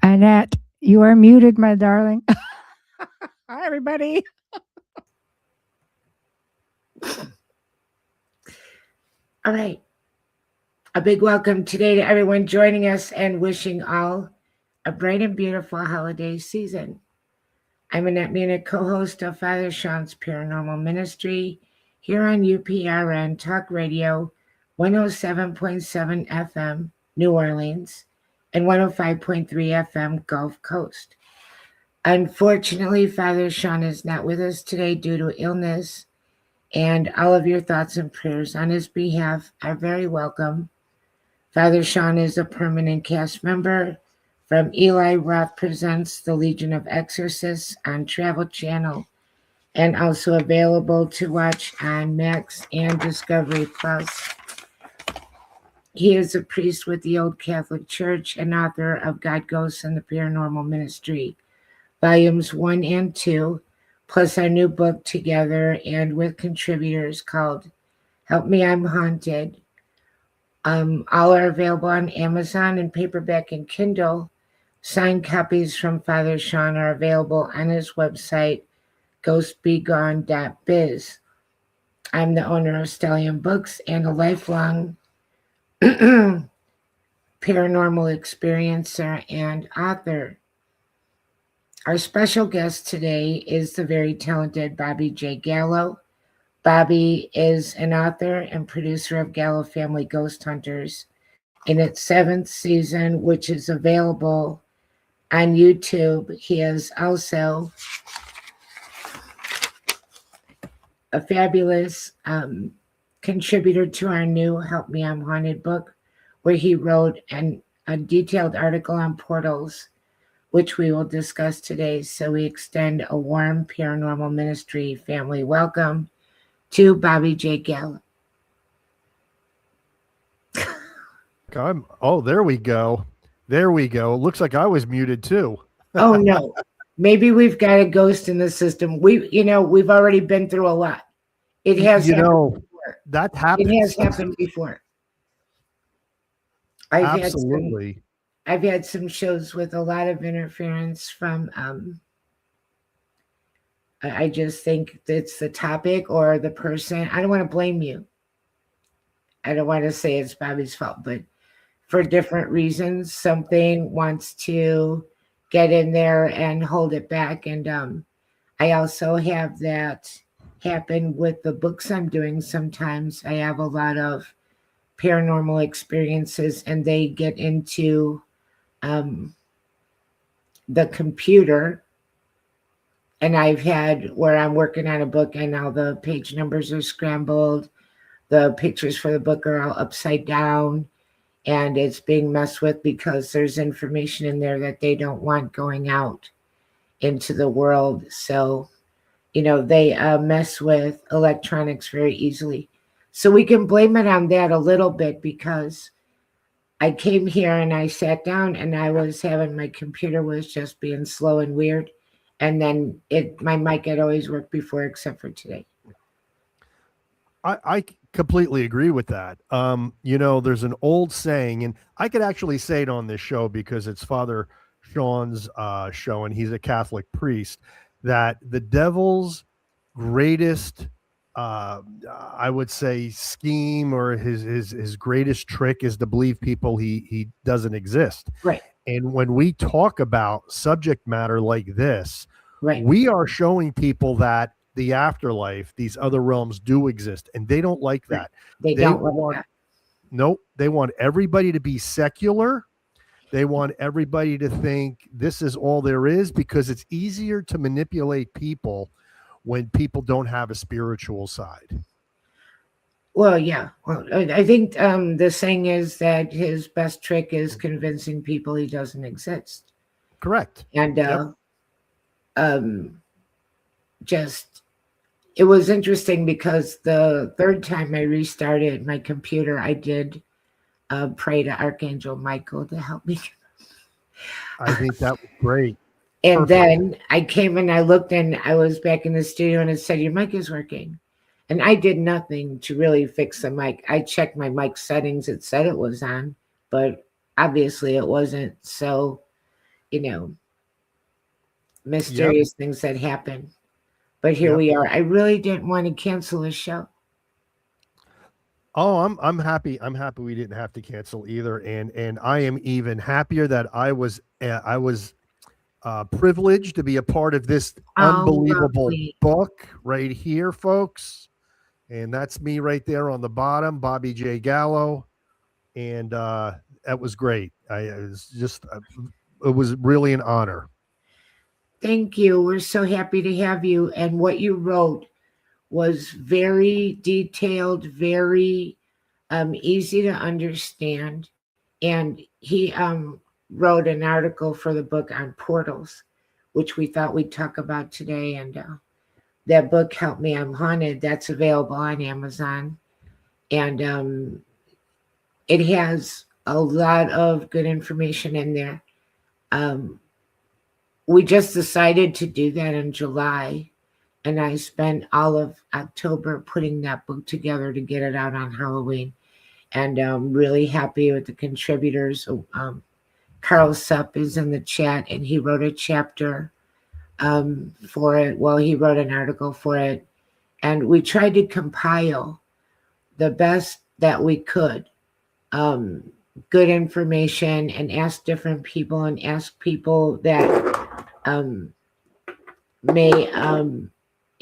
Annette, you are muted, my darling. Hi, everybody. All right. A big welcome today to everyone joining us and wishing all a bright and beautiful holiday season. I'm Annette Munich, co-host of Father Shawn's Paranormal Ministry here on UPRN Talk Radio 107.7 FM, New Orleans, and 105.3 FM, Gulf Coast. Unfortunately, Father Shawn is not with us today due to illness, and all of your thoughts and prayers on his behalf are very welcome. Father Shawn is a permanent cast member from Eli Roth Presents The Legion of Exorcists on Travel Channel, and also available to watch on Max and Discovery Plus. He is a priest with the Old Catholic Church and author of God, Ghosts, and the Paranormal Ministry, Volumes 1 and 2, plus our new book together and with contributors called Help Me, I'm Haunted. All are available on Amazon in paperback and Kindle. Signed copies from Father Shawn are available on his website, ghostbegone.biz. I'm the owner of Stellium Books and a lifelong paranormal experiencer and author. Our special guest today is the very talented Bobby J. Gallo. Bobby is an author and producer of Gallo Family Ghost Hunters in its 7th season, which is available on YouTube. He is also a fabulous contributor to our new Help Me, I'm Haunted book, where he wrote a detailed article on portals, which we will discuss today. So we extend a warm Paranormal Ministry family welcome to Bobby J. Gallo. There we go. There we go. It looks like I was muted too. Oh no. Maybe we've got a ghost in the system. We've already been through a lot. It has happened before. That happens. It has happened before. Absolutely. I've had some shows with a lot of interference from I just think it's the topic or the person. I don't want to blame you. I don't want to say it's Bobby's fault, but for different reasons, something wants to get in there and hold it back. And I also have that happen with the books I'm doing. Sometimes I have a lot of paranormal experiences and they get into the computer. And I've had where I'm working on a book and now the page numbers are scrambled. The pictures for the book are all upside down and it's being messed with because there's information in there that they don't want going out into the world. So, they mess with electronics very easily. So we can blame it on that a little bit because I came here and I sat down and I was having my computer was just being slow and weird. And then my mic had always worked before, except for today. I completely agree with that. There's an old saying, and I could actually say it on this show because it's Father Shawn's show, and he's a Catholic priest, that the devil's greatest, I would say, scheme or his greatest trick is to believe people he doesn't exist. Right. And when we talk about subject matter like this, right, we are showing people that the afterlife, these other realms do exist, and they don't like that. They don't want that. Nope. They want everybody to be secular. They want everybody to think this is all there is because it's easier to manipulate people when people don't have a spiritual side. Well, yeah. Well, I think the saying is that his best trick is convincing people he doesn't exist. Correct. And it was interesting because the third time I restarted my computer, I did pray to Archangel Michael to help me. I think that was great. And then I came and I looked and I was back in the studio and it said, your mic is working. And I did nothing to really fix the mic. I checked my mic settings. It said it was on, but obviously it wasn't. So, you know, Yep. mysterious things that happen. But here Yep. we are. I really didn't want to cancel the show. Oh, I'm happy. I'm happy we didn't have to cancel either, and I am even happier that I was privileged to be a part of this Oh, unbelievable lovely. book right here, folks. And that's me right there on the bottom, Bobby J. Gallo, and that was great. It was really an honor. Thank you. We're so happy to have you. And what you wrote was very detailed, very easy to understand. And he wrote an article for the book on portals, which we thought we'd talk about today. And that book, Help Me, I'm Haunted, that's available on Amazon. And it has a lot of good information in there. Um, we just decided to do that in July. And I spent all of October putting that book together to get it out on Halloween. And I'm really happy with the contributors. Carl Supp is in the chat, and he wrote a chapter for it. Well, he wrote an article for it. And we tried to compile the best that we could, um, good information, and ask different people and ask people that um, may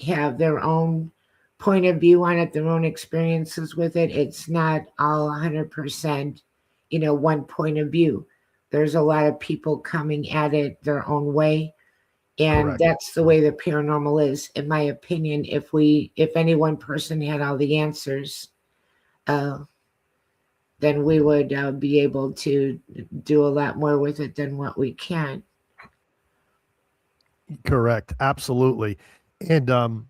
have their own point of view on it, their own experiences with it. It's not all 100%, one point of view. There's a lot of people coming at it their own way. And Correct. that's the way the paranormal is, in my opinion. If any one person had all the answers, uh, then we would be able to do a lot more with it than what we can. Correct. Absolutely. And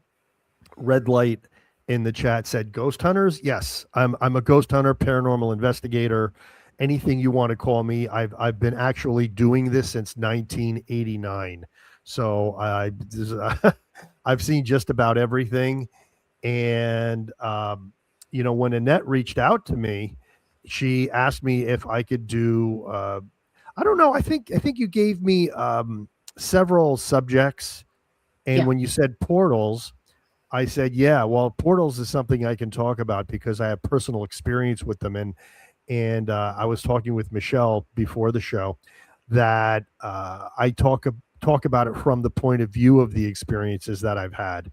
Red Light in the chat said ghost hunters. Yes, I'm a ghost hunter, paranormal investigator, anything you want to call me. I've been actually doing this since 1989. So I've seen just about everything. And when Annette reached out to me, she asked me if I could do. I don't know. I think you gave me several subjects, and Yeah. when you said portals, I said, yeah, well, portals is something I can talk about because I have personal experience with them. And I was talking with Michelle before the show that I talk about it from the point of view of the experiences that I've had,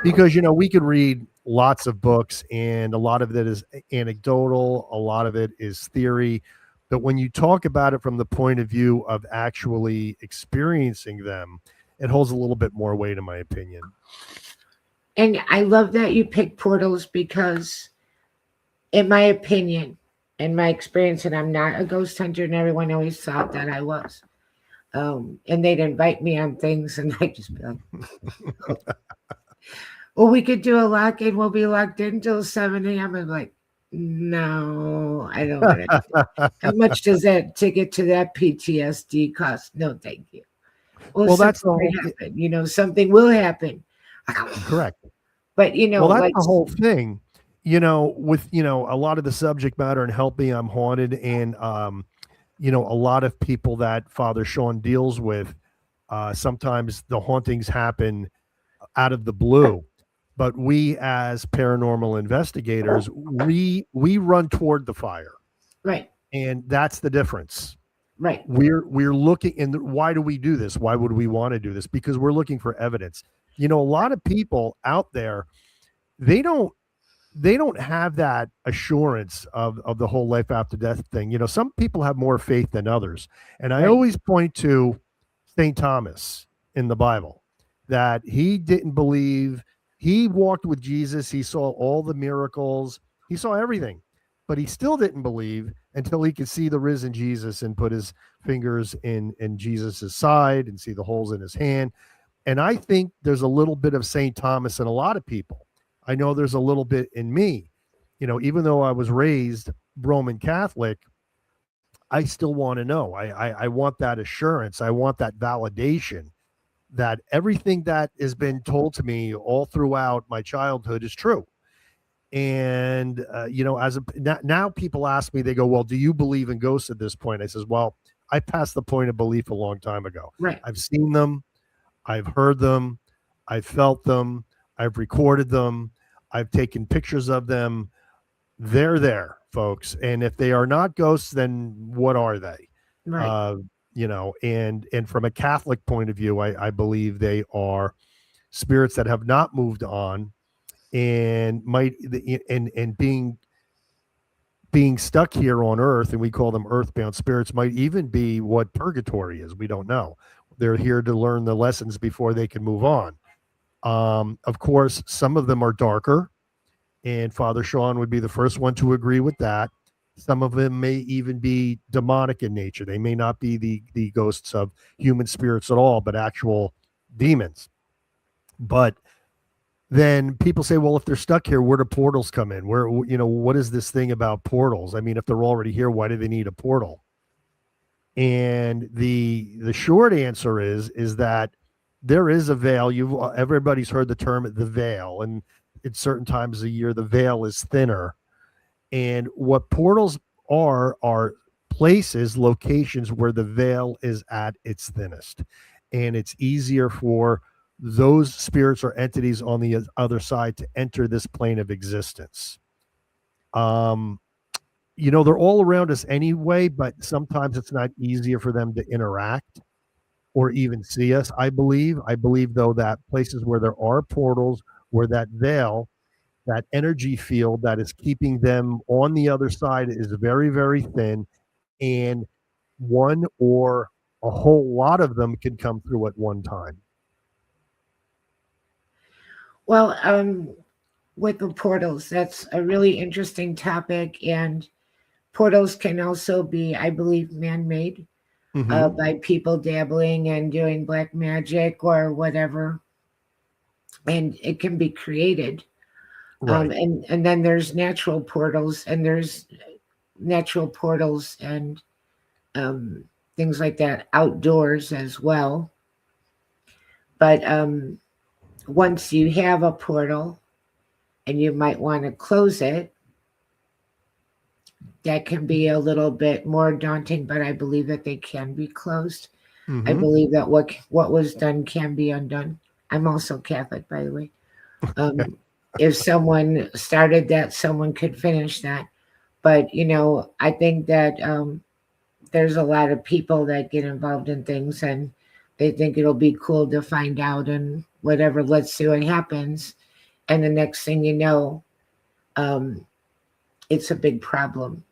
because we could read lots of books and a lot of it is anecdotal, a lot of it is theory, but when you talk about it from the point of view of actually experiencing them, it holds a little bit more weight, in my opinion. And I love that you picked portals because, in my opinion, in my experience, and I'm not a ghost hunter, and everyone always thought that I was. And they'd invite me on things, and I'd just be like, well, we could do a lock in. We'll be locked in till 7 a.m. I'm like, no, I don't want to. How much does that ticket to that PTSD cost? No, thank you. Well, That's the something whole might happen. Something will happen. correct. But, Well, that's like, the whole thing, with, a lot of the subject matter and Help Me, I'm Haunted. And, a lot of people that Father Shawn deals with, sometimes the hauntings happen out of the blue. But we as paranormal investigators, we run toward the fire. right, And that's the difference. right, We're looking, and why do we do this? Why would we want to do this? Because we're looking for evidence. A lot of people out there, they don't have that assurance of the whole life after death thing. Some people have more faith than others. And I right, always point to St. Thomas in the Bible, that he didn't believe. He walked with Jesus. He saw all the miracles. He saw everything, but he still didn't believe until he could see the risen Jesus and put his fingers in Jesus's side and see the holes in his hand. And I think there's a little bit of St. Thomas in a lot of people. I know there's a little bit in me. Even though I was raised Roman Catholic, I still want to know. I want that assurance. I want that validation that everything that has been told to me all throughout my childhood is true. And now people ask me, they go, well, do you believe in ghosts at this point? I says, well, I passed the point of belief a long time ago. Right. I've seen them, I've heard them, I've felt them, I've recorded them, I've taken pictures of them. They're there, folks. And if they are not ghosts, then what are they? Right. Uh, and from a Catholic point of view, I believe they are spirits that have not moved on and and being stuck here on earth, and we call them earthbound spirits, might even be what purgatory is. We don't know. They're here to learn the lessons before they can move on. Of course, some of them are darker, and Father Shawn would be the first one to agree with that. Some of them may even be demonic in nature. They may not be the ghosts of human spirits at all, but actual demons. But then people say, well, if they're stuck here, where do portals come in? Where, what is this thing about portals? I mean, if they're already here, why do they need a portal? And the short answer is that there is a veil. Everybody's heard the term the veil, and at certain times of the year, the veil is thinner. And what portals are places, locations where the veil is at its thinnest, and it's easier for those spirits or entities on the other side to enter this plane of existence. They're all around us anyway, but sometimes it's not easier for them to interact or even see us. I believe though that places where there are portals, where that veil, that energy field that is keeping them on the other side is very, very thin, and one or a whole lot of them can come through at one time. Well, with the portals, that's a really interesting topic, and portals can also be, I believe, man-made by people dabbling and doing black magic or whatever, and it can be created. Right. And then there's natural portals, and there's natural portals and things like that outdoors as well. But once you have a portal and you might want to close it, that can be a little bit more daunting, but I believe that they can be closed. I believe that what was done can be undone. I'm also Catholic, by the way. If someone started that, someone could finish that. But, I think that there's a lot of people that get involved in things, and they think it'll be cool to find out and whatever, let's see what happens. And the next thing you know, it's a big problem.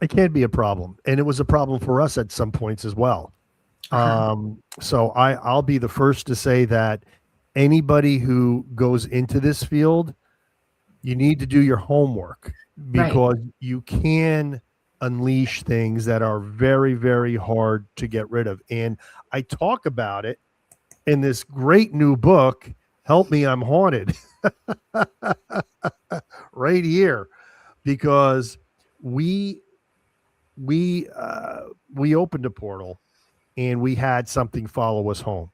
It can be a problem, and it was a problem for us at some points as well. So I'll be the first to say that anybody who goes into this field, you need to do your homework, because you can unleash things that are very, very hard to get rid of. And I talk about it in this great new book, Help Me, I'm Haunted, right here, because we opened a portal and we had something follow us home,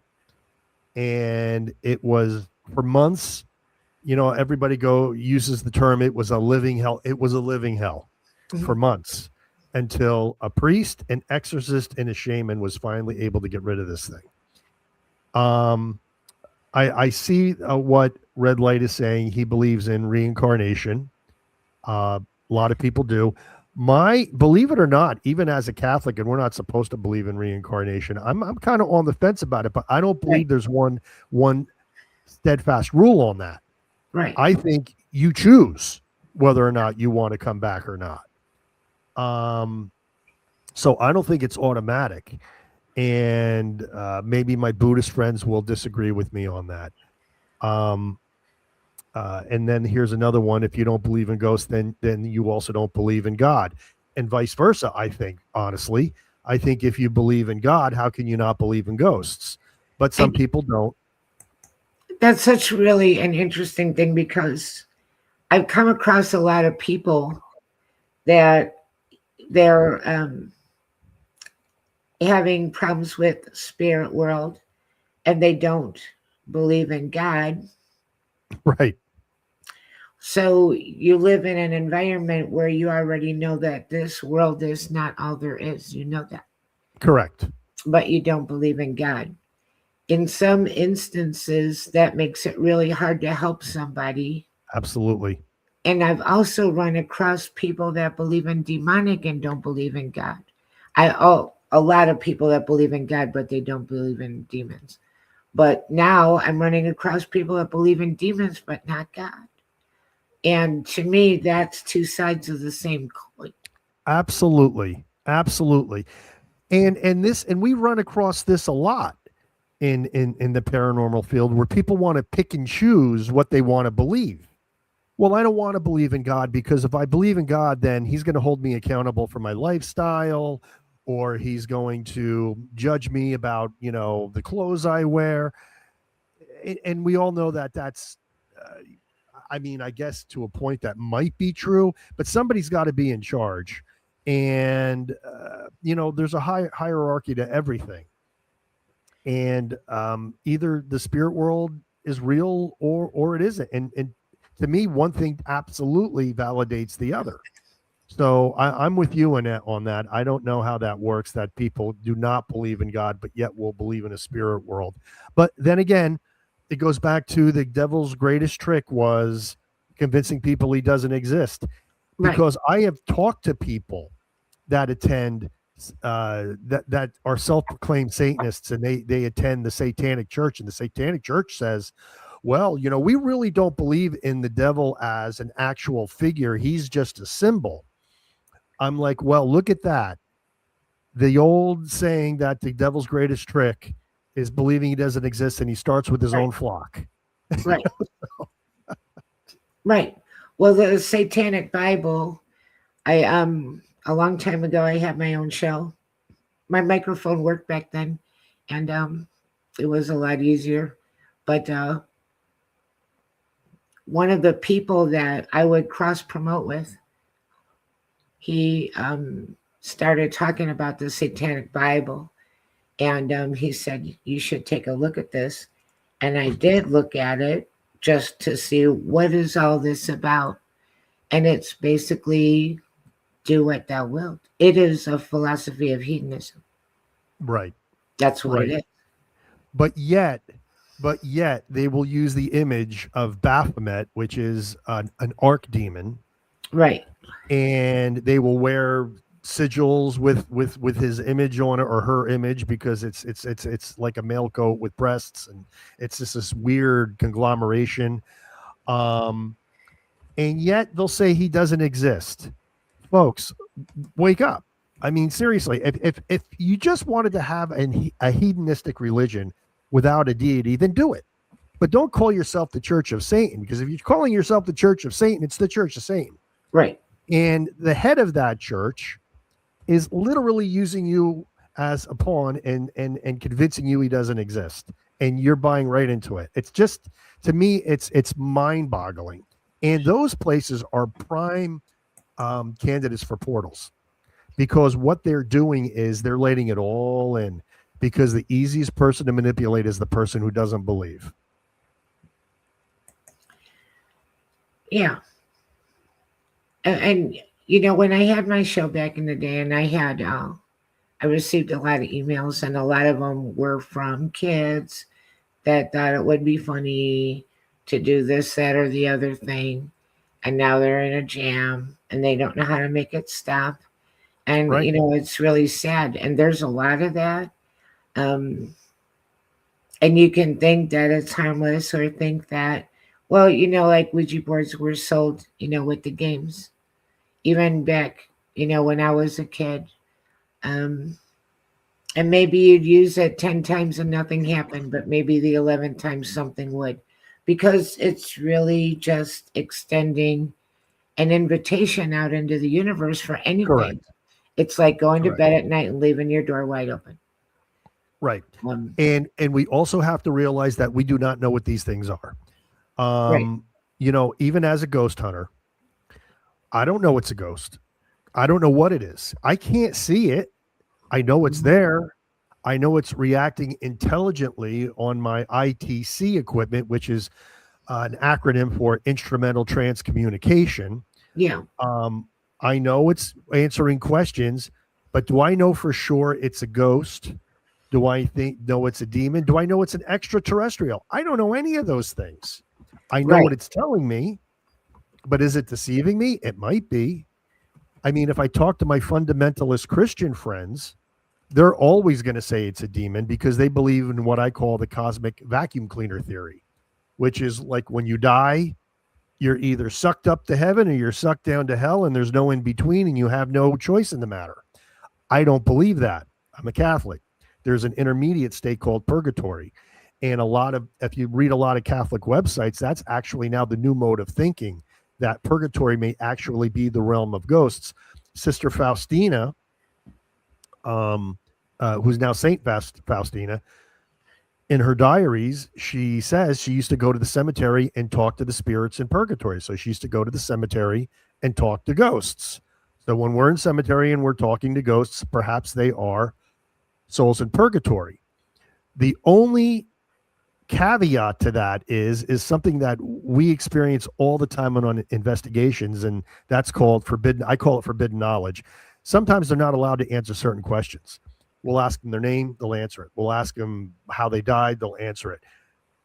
and it was for months. Everybody uses the term, it was a living hell. It was a living hell for months, until a priest, an exorcist, and a shaman was finally able to get rid of this thing. I see what Red Light is saying. He believes in reincarnation. A lot of people do. Believe it or not, even as a Catholic, and we're not supposed to believe in reincarnation, I'm kind of on the fence about it, but I don't believe there's one steadfast rule on that. Right. I think you choose whether or not you want to come back or not. So I don't think it's automatic. And maybe my Buddhist friends will disagree with me on that. And then here's another one. If you don't believe in ghosts, then you also don't believe in God, and vice versa. I think, honestly, if you believe in God, how can you not believe in ghosts? But some people don't. That's such really an interesting thing, because I've come across a lot of people that they're having problems with spirit world, and they don't believe in God. Right. So you live in an environment where you already know that this world is not all there is. You know that. Correct. but you don't believe in God. In some instances, that makes it really hard to help somebody. Absolutely. And I've also run across people that believe in demonic and don't believe in God. A lot of people that believe in God, but they don't believe in demons. But now I'm running across people that believe in demons, but not God. And to me, that's two sides of the same coin. Absolutely. Absolutely. And we run across this a lot in the paranormal field, where people want to pick and choose what they want to believe. Well, I don't want to believe in God, because if I believe in God, then he's going to hold me accountable for my lifestyle, or he's going to judge me about, the clothes I wear. And we all know that uh, I mean, I guess to a point that might be true, but somebody's got to be in charge. And, there's a hierarchy to everything. And either the spirit world is real, or it isn't. And to me, one thing absolutely validates the other. So I'm with you on that. I don't know how that works, that people do not believe in God, but yet will believe in a spirit world. But then again, it goes back to the devil's greatest trick was convincing people he doesn't exist. Right, Because I have talked to people that attend, that are self-proclaimed Satanists, and they attend the Satanic Church, and the Satanic Church says, well, we really don't believe in the devil as an actual figure. He's just a symbol. I'm like, well, look at that. The old saying that the devil's greatest trick is believing he doesn't exist, and he starts with his right, own flock. right, right. Well, the Satanic Bible, I a long time ago I had my own show. My microphone worked back then, and it was a lot easier. But one of the people that I would cross promote with, he started talking about the Satanic Bible, and he said, you should take a look at this. And I did look at it just to see what is all this about. And it's basically do what thou wilt. It is a philosophy of hedonism. Right. That's what it Right. is. But yet they will use the image of Baphomet, which is an archdemon, Right. and they will wear sigils with his image on it, or her image, because it's like a male coat with breasts, and it's just this weird conglomeration. Um, and yet they'll say he doesn't exist. Folks, wake up. I mean, seriously, if you just wanted to have a hedonistic religion without a deity, then do it. But don't call yourself the Church of Satan, because if you're calling yourself the Church of Satan, it's the Church of Satan. Right. And the head of that church is literally using you as a pawn, and convincing you he doesn't exist. And you're buying right into it. It's just, to me, it's mind-boggling. And those places are prime candidates for portals, because what they're doing is they're letting it all in, because the easiest person to manipulate is the person who doesn't believe. Yeah. And when I had my show back in the day, and I received a lot of emails, and a lot of them were from kids that thought it would be funny to do this, that, or the other thing. And now they're in a jam and they don't know how to make it stop. And, Right. It's really sad. And there's a lot of that. Um, and you can think that it's harmless, or think that, well, like Ouija boards were sold, with the games. Even back, when I was a kid. Um, and maybe you'd use it 10 times and nothing happened, but maybe the 11th time something would. Because it's really just extending an invitation out into the universe for anything. Correct. It's like going to Correct. bed at night and leaving your door wide open. Right. Um, And we also have to realize that we do not know what these things are. right, Even as a ghost hunter, I don't know it's a ghost. I don't know what it is. I can't see it. I know it's there. I know it's reacting intelligently on my ITC equipment, which is an acronym for instrumental trans communication. yeah, I know it's answering questions, But do I know for sure it's a ghost? Do I know it's a demon? Do I know it's an extraterrestrial? I don't know any of those things. I know Right. what it's telling me, but is it deceiving me? It might be. I mean, if I talk to my fundamentalist Christian friends, they're always going to say it's a demon because they believe in what I call the cosmic vacuum cleaner theory, which is like when you die, you're either sucked up to heaven or you're sucked down to hell, and there's no in between, and you have no choice in the matter. I don't believe that. I'm a Catholic. There's an intermediate state called purgatory. And if you read a lot of Catholic websites, that's actually now the new mode of thinking, that purgatory may actually be the realm of ghosts. Sister Faustina, who's now Saint Faustina, in her diaries, she says she used to go to the cemetery and talk to the spirits in purgatory. So she used to go to the cemetery and talk to ghosts. So when we're in cemetery and we're talking to ghosts, perhaps they are souls in purgatory. The only caveat to that is something that we experience all the time on investigations, and that's called forbidden. I call it forbidden knowledge. Sometimes they're not allowed to answer certain questions. We'll ask them their name, they'll answer it. We'll ask them how they died, they'll answer it.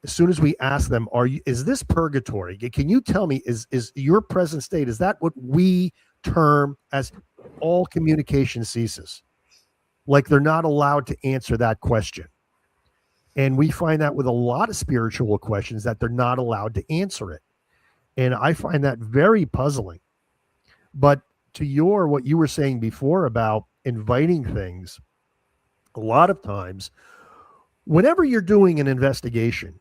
As soon as we ask them, is this purgatory? Can you tell me, is your present state, is that what we term as all communication ceases? Like they're not allowed to answer that question. And we find that with a lot of spiritual questions that they're not allowed to answer it. And I find that very puzzling. But to what you were saying before about inviting things, a lot of times, whenever you're doing an investigation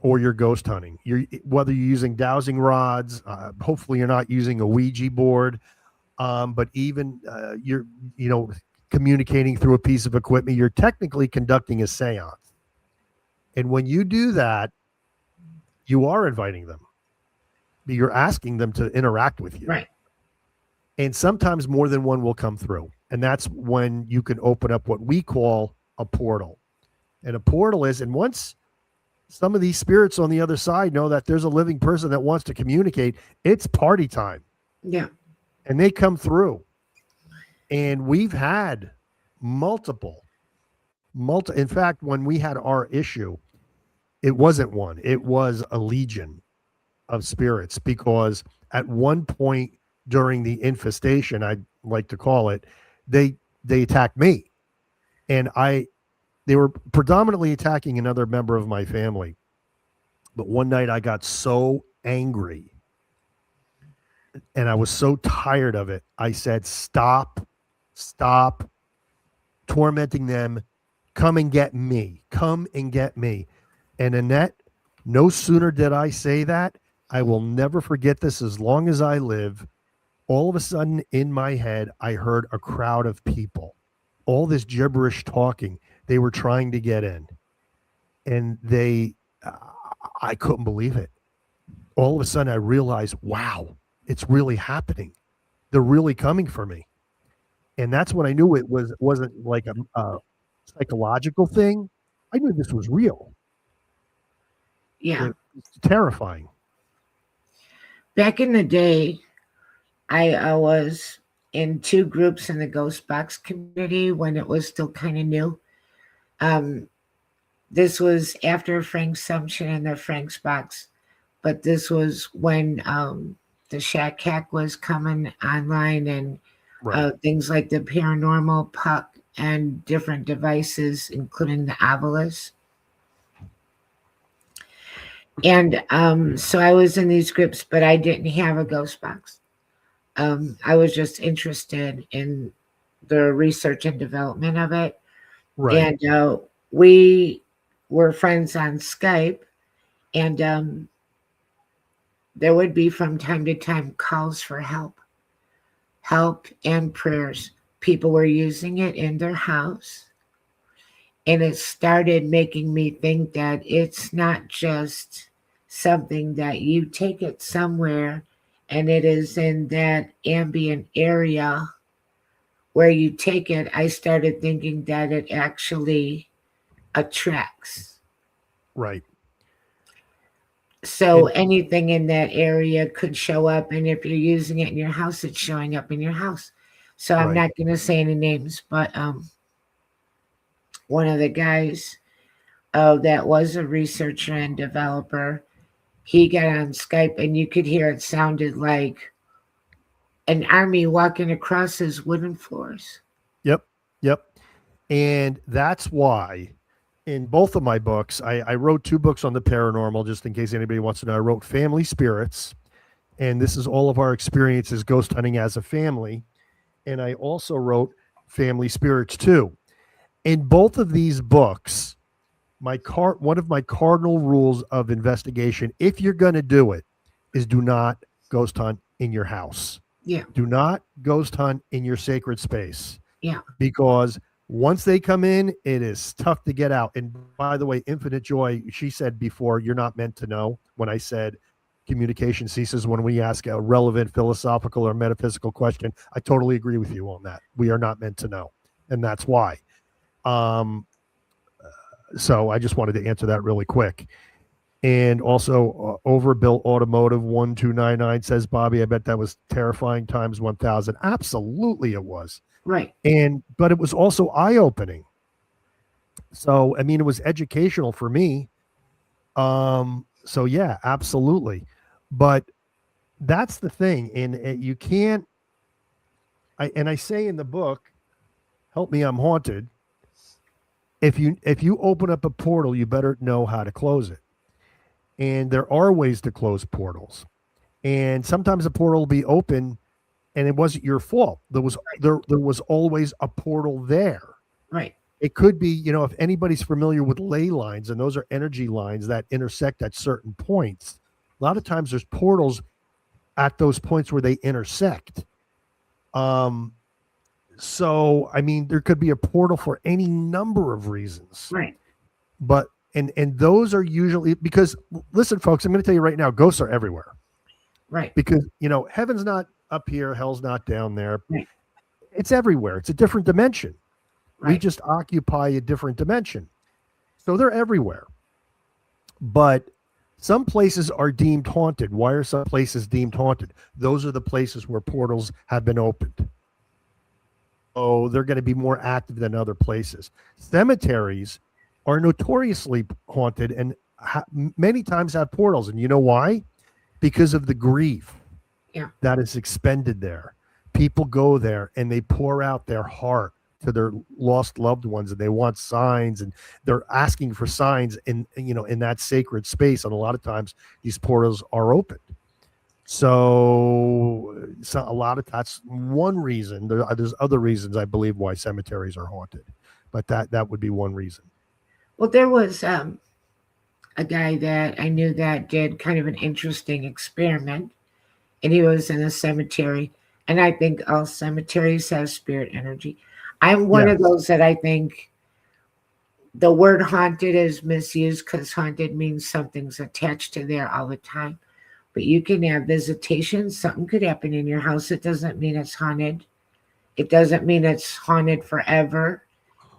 or you're ghost hunting, whether you're using dowsing rods, hopefully you're not using a Ouija board, but even you're communicating through a piece of equipment, you're technically conducting a seance. And when you do that, you are inviting them. You're asking them to interact with you. Right. And sometimes more than one will come through. And that's when you can open up what we call a portal. And a portal is, and once some of these spirits on the other side know that there's a living person that wants to communicate, it's party time. Yeah. And they come through. And we've had multiple. In fact, when we had our issue, it wasn't one, it was a legion of spirits, because at one point during the infestation, I like to call it, they attacked me. And they were predominantly attacking another member of my family. But one night I got so angry and I was so tired of it. I said, stop tormenting them. Come and get me. Come and get me. And Annette, no sooner did I say that, I will never forget this as long as I live. All of a sudden in my head, I heard a crowd of people, all this gibberish talking. They were trying to get in, and I couldn't believe it. All of a sudden I realized, wow, it's really happening. They're really coming for me. And that's when I knew it wasn't like a psychological thing. I knew this was real. Yeah. It's terrifying. Back in the day, I was in two groups in the Ghost Box community when it was still kind of new. This was after Frank's Sumption and the Frank's Box, but this was when the Shack Hack was coming online, and things like the Paranormal, Puck, and different devices, including the Obelisk. And so I was in these groups, but I didn't have a ghost box. I was just interested in the research and development of it. Right. And we were friends on Skype, and there would be from time to time calls for help and prayers. People were using it in their house. And it started making me think that it's not just something that you take it somewhere and it is in that ambient area where you take it. I started thinking that it actually attracts. Right. So anything in that area could show up. And if you're using it in your house, it's showing up in your house. So I'm Right. not going to say any names, but one of the guys that was a researcher and developer, he got on Skype and you could hear it sounded like an army walking across his wooden floors. Yep. Yep. And that's why in both of my books, I wrote two books on the paranormal, just in case anybody wants to know. I wrote Family Spirits, and this is all of our experiences ghost hunting as a family. And I also wrote Family Spirits too. In both of these books, one of my cardinal rules of investigation, if you're going to do it, is do not ghost hunt in your house. Yeah, Do not ghost hunt in your sacred space, yeah, because once they come in, it is tough to get out. And by the way, Infinite Joy, she said before, you're not meant to know. When I said communication ceases when we ask a relevant philosophical or metaphysical question, I totally agree with you on that. We are not meant to know. And that's why. Um, so I just wanted to answer that really quick. And also, Overbuilt Automotive 1299 says, Bobby, I bet that was terrifying times 1000. Absolutely, it was. right. But it was also eye-opening. So, I mean, it was educational for me. So yeah, absolutely. But that's the thing. And you can't, I say in the book, Help Me, I'm Haunted. If you open up a portal, you better know how to close it. And there are ways to close portals. And sometimes a portal will be open and it wasn't your fault. There was always a portal there. Right. It could be, if anybody's familiar with ley lines, and those are energy lines that intersect at certain points. A lot of times there's portals at those points where they intersect. So I mean, there could be a portal for any number of reasons. Right. But and those are usually, because listen, folks, I'm going to tell you right now, ghosts are everywhere. Right. Because heaven's not up here, hell's not down there. Right. It's everywhere. It's a different dimension. Right. We just occupy a different dimension. So they're everywhere. But some places are deemed haunted. Why are some places deemed haunted? Those are the places where portals have been opened. Oh, they're going to be more active than other places. Cemeteries are notoriously haunted and many times have portals. And you know why? Because of the grief that is expended there. People go there and they pour out their heart to their lost loved ones, and they want signs, and they're asking for signs in that sacred space. And a lot of times these portals are opened. So a lot of that's one reason. There's other reasons, I believe, why cemeteries are haunted, but that would be one reason. Well, there was a guy that I knew that did kind of an interesting experiment, and he was in a cemetery. And I think all cemeteries have spirit energy. I'm one of those that I think the word haunted is misused, because haunted means something's attached to there all the time. But you can have visitations. Something could happen in your house. It doesn't mean it's haunted. It doesn't mean it's haunted forever.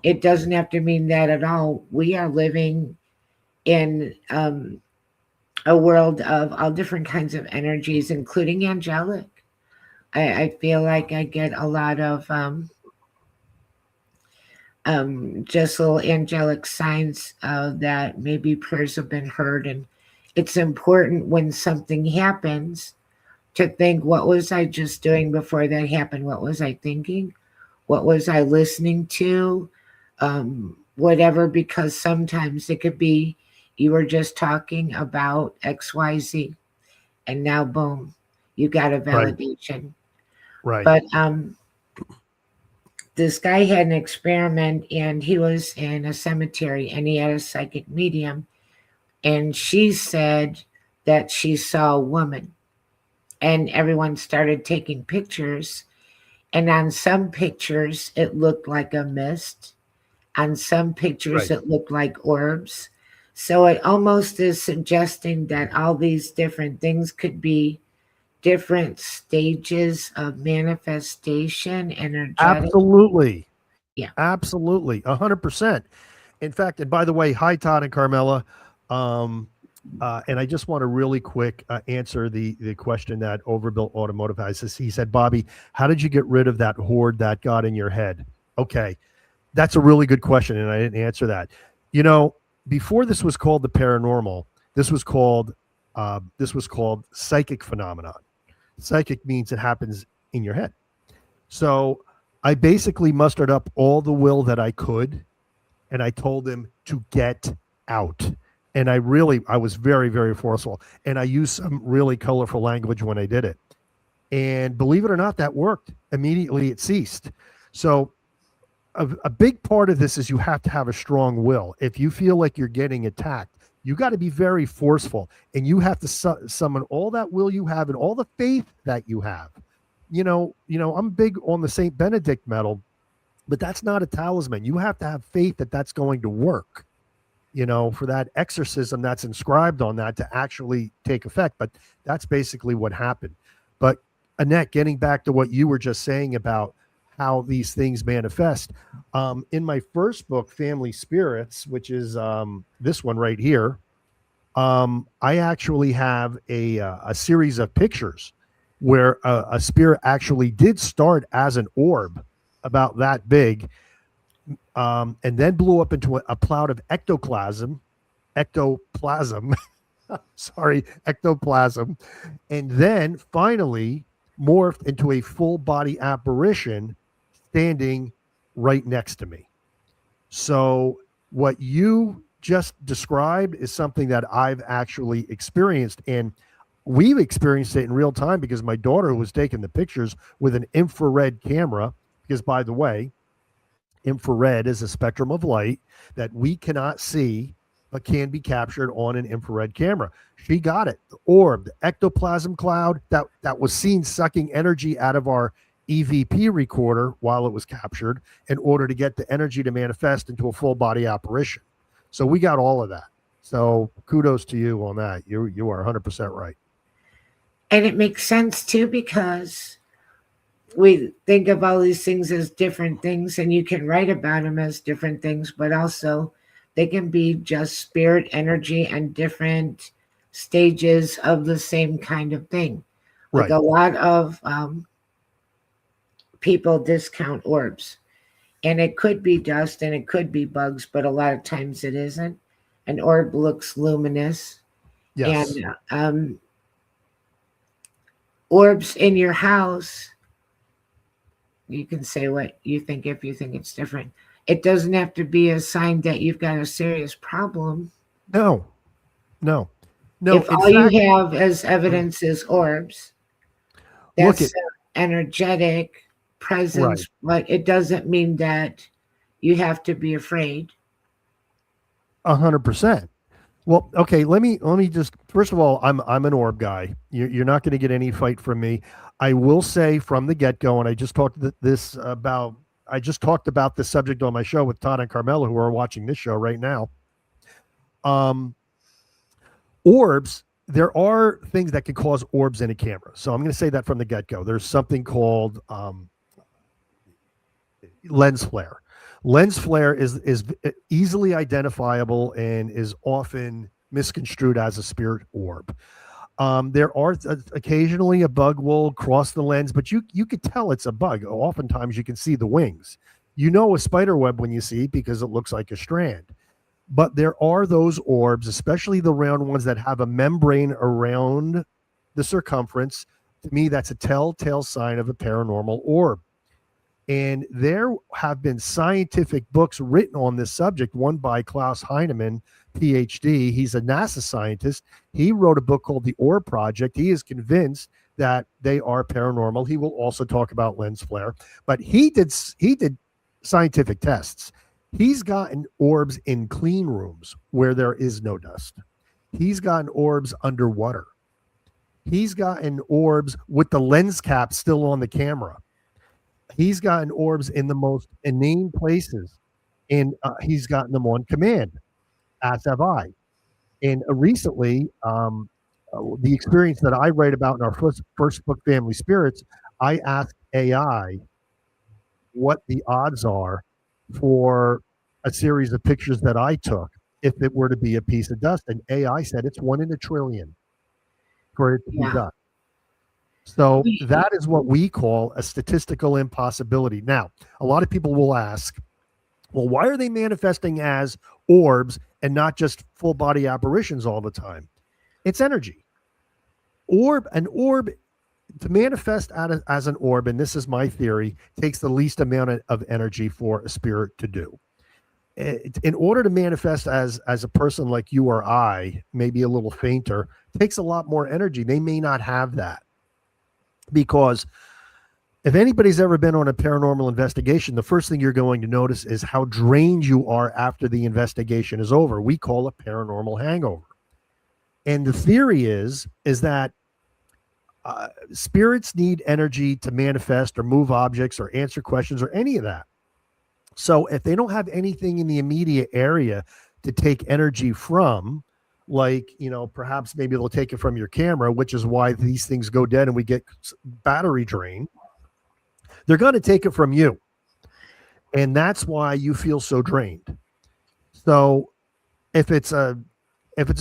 It doesn't have to mean that at all. We are living in a world of all different kinds of energies, including angelic. I feel like I get a lot of just little angelic signs that maybe prayers have been heard. And it's important when something happens to think, what was I just doing before that happened? What was I thinking? What was I listening to? Whatever, because sometimes it could be you were just talking about XYZ and now boom, you got a validation. Right. But this guy had an experiment, and he was in a cemetery, and he had a psychic medium, and she said that she saw a woman, and everyone started taking pictures. And on some pictures, it looked like a mist. On some pictures, it looked like orbs. So it almost is suggesting that all these different things could be different stages of manifestation, energetic. Absolutely. Yeah. Absolutely. 100%. In fact, and by the way, hi, Todd and Carmela. And I just want to really quick answer the question that Overbuilt Automotive has. He said, Bobby, how did you get rid of that horde that got in your head? Okay, that's a really good question, and I didn't answer that. You know, before this was called the paranormal, this was called psychic phenomenon. Psychic means it happens in your head. So I basically mustered up all the will that I could, and I told him to get out. And I was very, very forceful. And I used some really colorful language when I did it. And believe it or not, that worked. Immediately it ceased. So a big part of this is you have to have a strong will. If you feel like you're getting attacked, you got to be very forceful, and you have to summon all that will you have and all the faith that you have. I'm big on the Saint Benedict medal, but that's not a talisman. You have to have faith that that's going to work, for that exorcism that's inscribed on that to actually take effect. But that's basically what happened. But Annette, getting back to what you were just saying about how these things manifest, in my first book, Family Spirits, which is this one right here, I actually have a series of pictures where a spirit actually did start as an orb about that big, and then blew up into a cloud of ectoplasm, ectoplasm, and then finally morphed into a full body apparition standing right next to me. So what you just described is something that I've actually experienced, and we've experienced it in real time because my daughter was taking the pictures with an infrared camera, because, by the way, infrared is a spectrum of light that we cannot see but can be captured on an infrared camera. She got it. The orb, the ectoplasm cloud that was seen sucking energy out of our EVP recorder while it was captured in order to get the energy to manifest into a full body apparition. So we got all of that. So kudos to you on that. You are 100% right. And it makes sense too, because we think of all these things as different things, and you can write about them as different things, but also they can be just spirit energy and different stages of the same kind of thing. Like Right. a lot of people discount orbs, and it could be dust and it could be bugs, but a lot of times it isn't. An orb looks luminous. Yes. And orbs in your house, you can say what you think if you think it's different. It doesn't have to be a sign that you've got a serious problem. No. If In all you fact, have as evidence is orbs, look that's at an energetic right. presence, but it doesn't mean that you have to be afraid. 100%. Well, okay. Let me just, first of all, I'm an orb guy. You're not going to get any fight from me. I will say from the get go, and I just talked about this subject on my show with Todd and Carmela, who are watching this show right now. Orbs. There are things that can cause orbs in a camera. So I'm going to say that from the get go. There's something called lens flare. Lens flare is easily identifiable and is often misconstrued as a spirit orb. There are occasionally a bug will cross the lens, but you could tell it's a bug. Oftentimes you can see the wings. You know a spider web when you see it because it looks like a strand. But there are those orbs, especially the round ones that have a membrane around the circumference. To me, that's a telltale sign of a paranormal orb. And there have been scientific books written on this subject, one by Klaus Heinemann, PhD. He's a NASA scientist. He wrote a book called The Orb Project. He is convinced that they are paranormal. He will also talk about lens flare, but he did scientific tests. He's gotten orbs in clean rooms where there is no dust. He's gotten orbs underwater. He's gotten orbs with the lens cap still on the camera. He's gotten orbs in the most inane places, and he's gotten them on command, as have I. And recently, the experience that I write about in our first book, Family Spirits, I asked AI what the odds are for a series of pictures that I took. if it were to be a piece of dust. And AI said it's 1 in a trillion for it to be Yeah. dust. So We- that is what we call a statistical impossibility. Now, a lot of people will ask, well, why are they manifesting as orbs and not just full body apparitions all the time? It's energy. An orb to manifest as an orb, and this is my theory, takes the least amount of energy for a spirit to do. In order to manifest as a person like you or I, maybe a little fainter, takes a lot more energy. They may not have that because if anybody's ever been on a paranormal investigation, the first thing you're going to notice is how drained you are after the investigation is over. We call it paranormal hangover. And the theory is that spirits need energy to manifest or move objects or answer questions or any of that. So if they don't have anything in the immediate area to take energy from, like, perhaps maybe they'll take it from your camera, which is why these things go dead and we get battery drain. They're going to take it from you. And that's why you feel so drained. So if it's a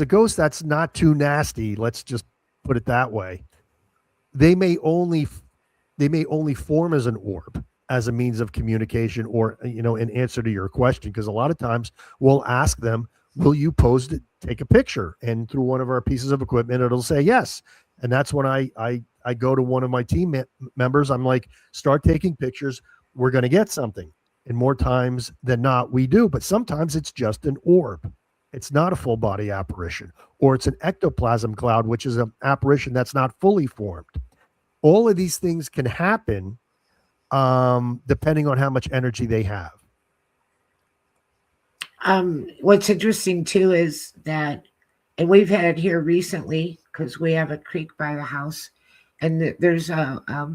ghost that's not too nasty, let's just put it that way, they may only form as an orb, as a means of communication or an answer to your question, because a lot of times we'll ask them, will you pose to take a picture? And through one of our pieces of equipment it'll say yes. And that's when I go to one of my team members, I'm like, start taking pictures, we're going to get something. And more times than not we do, but sometimes it's just an orb. It's not a full body apparition, or it's an ectoplasm cloud, which is an apparition that's not fully formed. All of these things can happen depending on how much energy they have. What's interesting too is that, and we've had here recently because we have a creek by the house, and there's a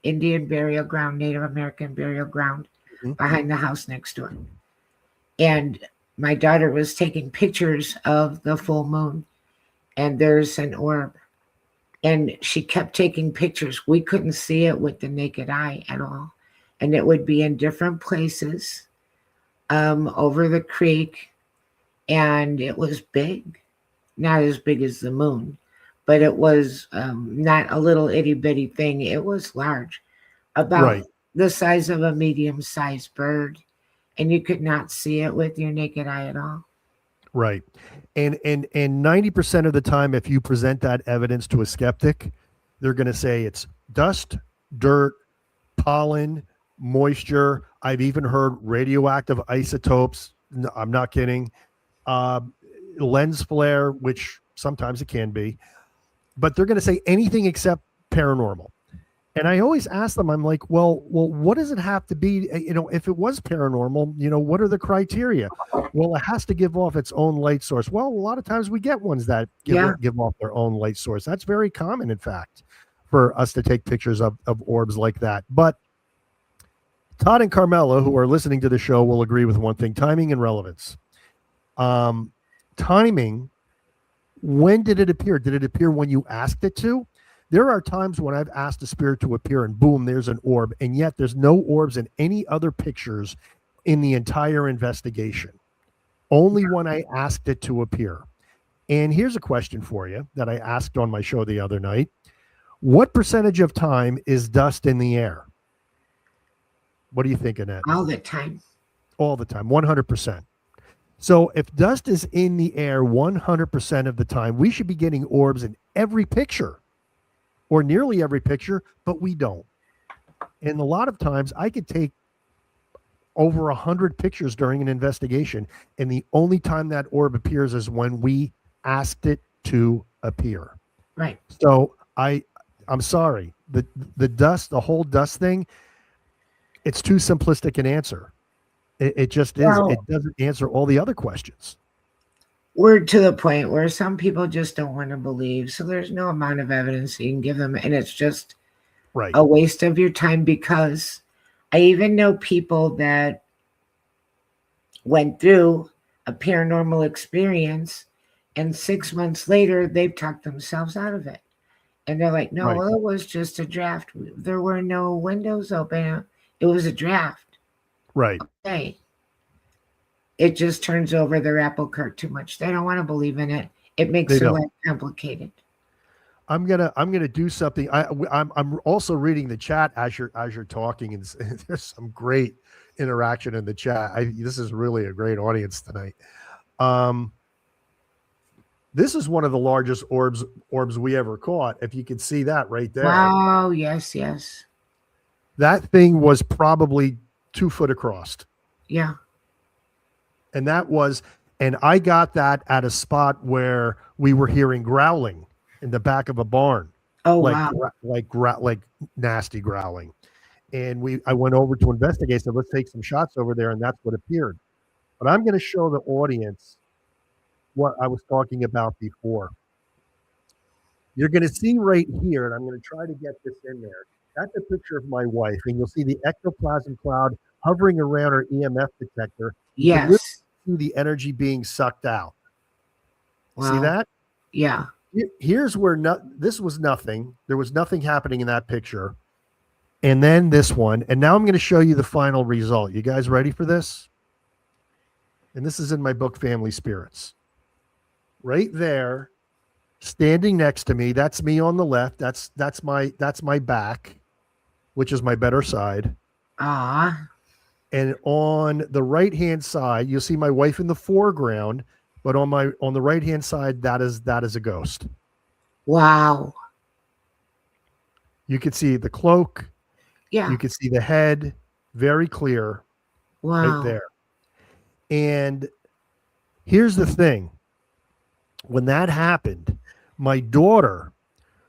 Indian burial ground, Native American burial ground behind the house next door. And my daughter was taking pictures of the full moon, and there's an orb. And she kept taking pictures. We couldn't see it with the naked eye at all. And it would be in different places over the creek. And it was big, not as big as the moon, but it was not a little itty bitty thing. It was large, about the size of a medium sized bird. And you could not see it with your naked eye at all. Right. And 90% of the time, if you present that evidence to a skeptic, they're going to say it's dust, dirt, pollen, moisture. I've even heard radioactive isotopes. No, I'm not kidding. Lens flare, which sometimes it can be, but they're going to say anything except paranormal. And I always ask them, I'm like, well, what does it have to be? If it was paranormal, what are the criteria? Well, it has to give off its own light source. Well, a lot of times we get ones that give off their own light source. That's very common, in fact, for us to take pictures of orbs like that. But Todd and Carmela, who are listening to the show, will agree with one thing: timing and relevance. Timing, when did it appear? Did it appear when you asked it to? There are times when I've asked a spirit to appear and boom, there's an orb. And yet there's no orbs in any other pictures in the entire investigation. Only when I asked it to appear. And here's a question for you that I asked on my show the other night. What percentage of time is dust in the air? What do you think, Annette? All the time. All the time, 100%. So if dust is in the air 100% of the time, we should be getting orbs in every picture, or nearly every picture, but we don't. And a lot of times I could take over 100 pictures during an investigation, and the only time that orb appears is when we asked it to appear. Right. So I'm sorry. The dust, the whole dust thing, it's too simplistic an answer. It just is. It doesn't answer all the other questions. We're to the point where some people just don't want to believe. So there's no amount of evidence you can give them. And it's just a waste of your time, because I even know people that went through a paranormal experience and 6 months later, they've talked themselves out of it. And they're like, no, well, it was just a draft. There were no windows open. It was a draft. Right. Okay. it just turns over their apple cart too much. They don't want to believe in it. It makes They their don't. life complicated. I'm gonna do something. I'm also reading the chat as you're talking, and there's some great interaction in the chat. This is really a great audience tonight. Um, this is one of the largest orbs we ever caught. If you can see that right there, Wow. Yes. Yes. that thing was probably 2 foot across, Yeah. and and I got that at a spot where we were hearing growling in the back of a barn. Oh, like wow. like nasty growling. And I went over to investigate. Said, let's take some shots over there, and that's what appeared. But I'm going to show the audience what I was talking about before. You're going to see right here, and I'm going to try to get this in there. That's a picture of my wife, and you'll see the ectoplasm cloud hovering around her EMF detector. You can literally Yes. see the energy being sucked out. See Wow. that? Yeah. Here's where this was nothing. There was nothing happening in that picture. And then this one. And now I'm going to show you the final result. You guys ready for this? And this is in my book, Family Spirits. Right there, standing next to me, that's me on the left. That's my back, which is my better side. Ah. And on the right-hand side, you'll see my wife in the foreground, but on the right-hand side, that is a ghost. Wow. You could see the cloak. Yeah. You could see the head, very clear, Wow. right there. And here's the thing. When that happened, my daughter,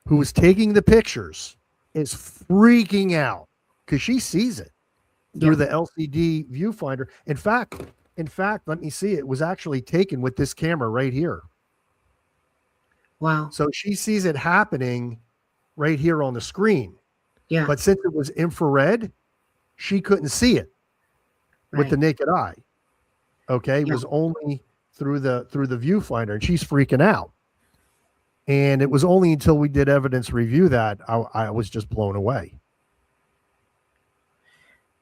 who was taking the pictures, is freaking out because she sees it through the LCD viewfinder. In fact, let me see. It was actually taken with this camera right here. Wow. So she sees it happening right here on the screen. Yeah. But since it was infrared, she couldn't see it with the naked eye. Okay. It was only through the viewfinder, and she's freaking out. And it was only until we did evidence review that I was just blown away.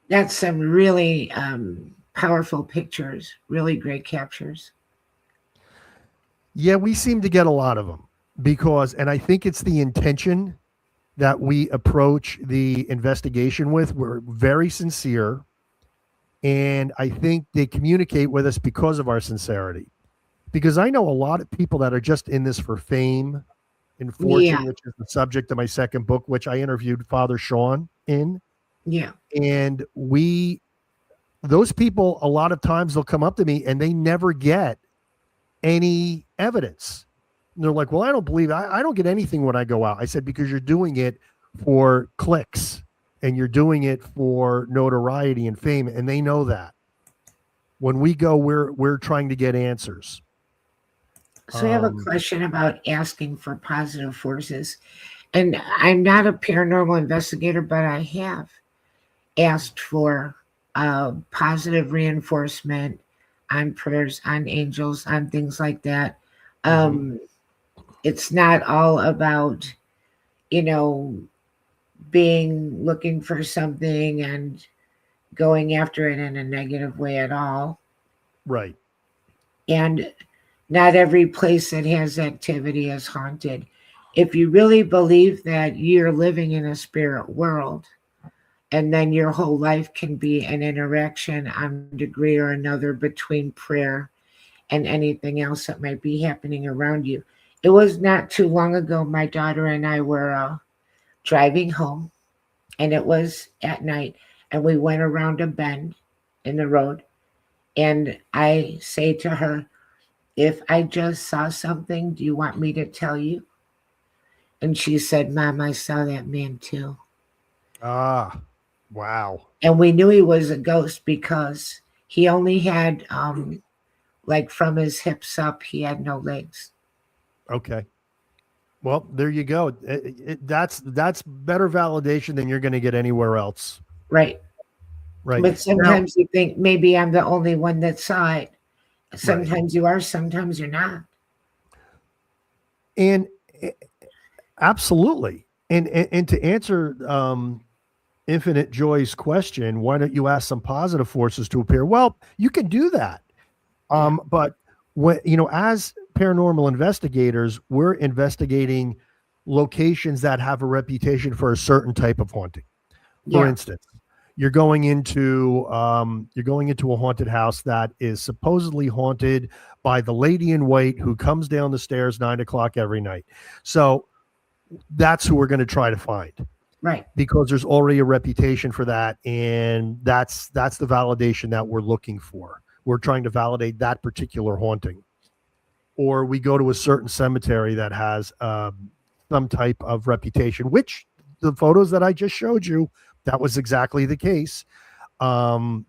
That's some really powerful pictures, really great captures. Yeah, we seem to get a lot of them and I think it's the intention that we approach the investigation with. We're very sincere, and I think they communicate with us because of our sincerity. Because I know a lot of people that are just in this for fame and fortune, which is the subject of my second book, which I interviewed Father Shawn in. Yeah. And those people, a lot of times they'll come up to me and they never get any evidence. And they're like, well, I don't believe I don't get anything when I go out. I said, because you're doing it for clicks and you're doing it for notoriety and fame. And they know that. When we go, we're trying to get answers. So I have a question about asking for positive forces. And I'm not a paranormal investigator, but I have asked for positive reinforcement on prayers, on angels, on things like that. It's not all about, looking for something and going after it in a negative way at all. Right. And not every place that has activity is haunted. If you really believe that you're living in a spirit world, and then your whole life can be an interaction on a degree or another between prayer and anything else that might be happening around you. It was not too long ago, my daughter and I were driving home, and it was at night, and we went around a bend in the road, and I say to her, if I just saw something, do you want me to tell you? And she said, Mom, I saw that man too. Ah, wow. And we knew he was a ghost because he only had, like from his hips up, he had no legs. Okay. Well, there you go. That's better validation than you're going to get anywhere else. Right. Right. But sometimes you think maybe I'm the only one that saw it. Sometimes you are, sometimes you're not. And absolutely. And to answer Infinite Joy's question, why don't you ask some positive forces to appear? Well, you can do that. But when, as paranormal investigators, we're investigating locations that have a reputation for a certain type of haunting. For Yeah. instance, you're going into a haunted house that is supposedly haunted by the lady in white who comes down the stairs 9 o'clock every night. So that's who we're going to try to find. Right. Because there's already a reputation for that, and that's the validation that we're looking for. We're trying to validate that particular haunting. Or we go to a certain cemetery that has some type of reputation, which the photos that I just showed you, that was exactly the case. That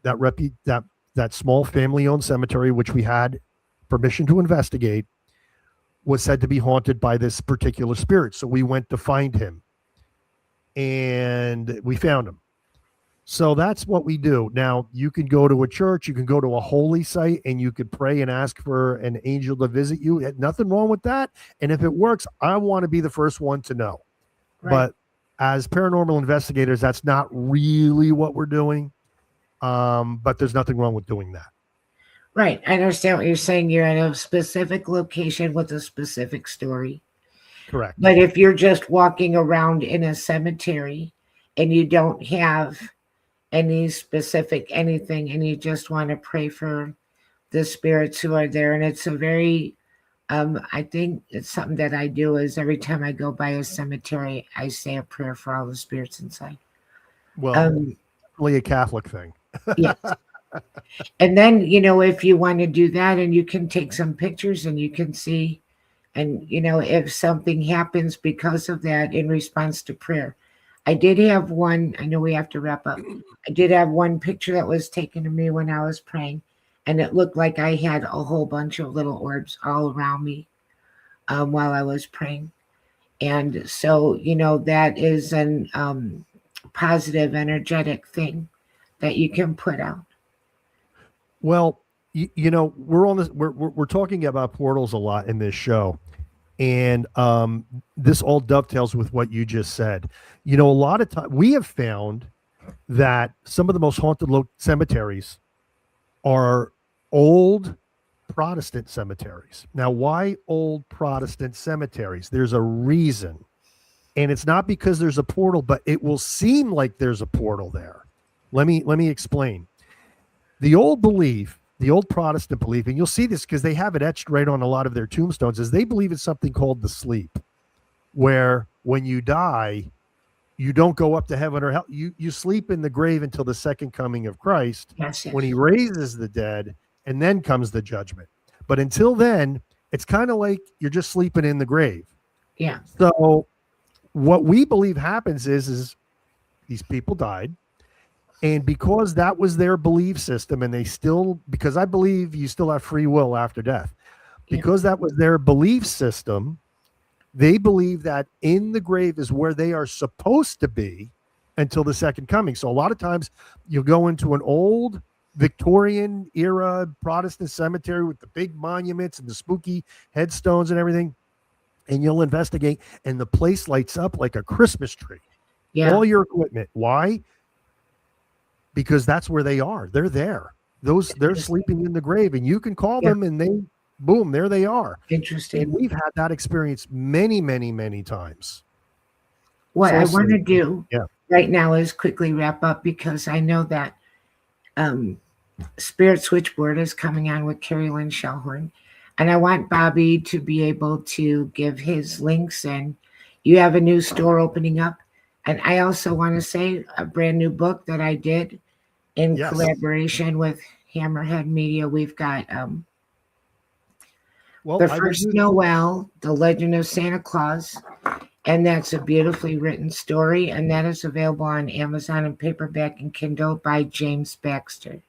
small family-owned cemetery, which we had permission to investigate, was said to be haunted by this particular spirit. So we went to find him, and we found him. So that's what we do. Now, you can go to a church, you can go to a holy site, and you could pray and ask for an angel to visit you. Nothing wrong with that. And if it works, I want to be the first one to know. Right. But as paranormal investigators, that's not really what we're doing. But there's nothing wrong with doing that. Right. I understand what you're saying. You're at a specific location with a specific story. Correct. But if you're just walking around in a cemetery and you don't have any specific anything, and you just want to pray for the spirits who are there, and it's a very I think it's something that I do is every time I go by a cemetery, I say a prayer for all the spirits inside. Well, really a Catholic thing. Yes. And then, if you want to do that, and you can take some pictures and you can see, and if something happens because of that in response to prayer. I did have one, I know we have to wrap up. I did have one picture that was taken of me when I was praying, and it looked like I had a whole bunch of little orbs all around me while I was praying. And so, that is an positive, energetic thing that you can put out. Well, we're on this. We're talking about portals a lot in this show, and this all dovetails with what you just said. A lot of time we have found that some of the most haunted cemeteries are old Protestant cemeteries. Now, why old Protestant cemeteries? There's a reason, and it's not because there's a portal, but it will seem like there's a portal there. Let me explain. The old Protestant belief, and you'll see this because they have it etched right on a lot of their tombstones, is they believe it's something called the sleep, where when you die, you don't go up to heaven or hell. You sleep in the grave until the second coming of Christ, yes. When he raises the dead, and then comes the judgment. But until then, it's kind of like you're just sleeping in the grave. Yeah. So what we believe happens is these people died. And because that was their belief system, and because I believe you still have free will after death, because that was their belief system, they believe that in the grave is where they are supposed to be until the second coming. So a lot of times you'll go into an old Victorian era Protestant cemetery with the big monuments and the spooky headstones and everything, and you'll investigate, and the place lights up like a Christmas tree. Yeah. All your equipment. Why? Because that's where they are. They're there. They're sleeping in the grave, and you can call them, and they, boom, there they are. Interesting. And we've had that experience many, many, many times. What I want to do right now is quickly wrap up, because I know that Spirit Switchboard is coming on with Carrie Lynn Shellhorn, and I want Bobby to be able to give his links, and you have a new store opening up. And I also want to say a brand new book that I did in collaboration with Hammerhead Media. We've got The First Noel, The Legend of Santa Claus. And that's a beautifully written story. And that is available on Amazon and paperback and Kindle by James Baxter.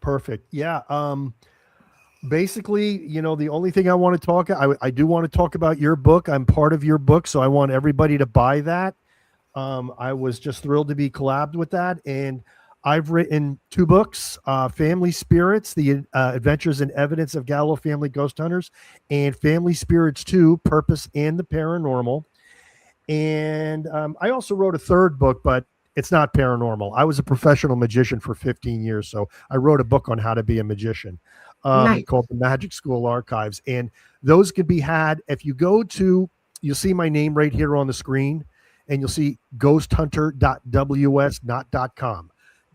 Perfect. Yeah. Basically, the only thing I do want to talk about your book. I'm part of your book, so I want everybody to buy that. I was just thrilled to be collabed with that. And I've written 2 books, Family Spirits, The Adventures and Evidence of Gallo Family Ghost Hunters, and Family Spirits 2, Purpose and the Paranormal. And I also wrote a 3rd book, but It's not paranormal. I was a professional magician for 15 years, so I wrote a book on how to be a magician Nice. called The Magic School Archives. And those could be had if you go to, you'll see my name right here on the screen, and you'll see ghosthunter.ws, not .com,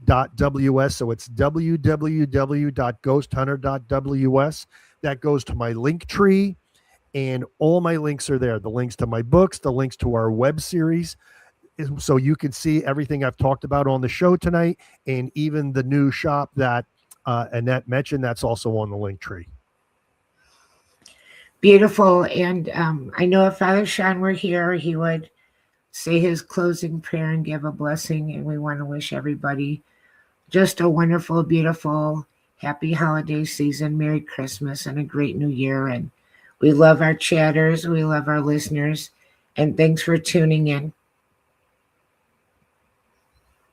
.ws. So it's www.ghosthunter.ws. That goes to my link tree, and all my links are there. The links to my books, the links to our web series, so you can see everything I've talked about on the show tonight, and even the new shop that Annette mentioned, that's also on the link tree. Beautiful. And I know if Father Shawn were here, he would say his closing prayer and give a blessing. And we want to wish everybody just a wonderful, beautiful, happy holiday season, Merry Christmas, and a great new year. And we love our chatters. We love our listeners. And thanks for tuning in.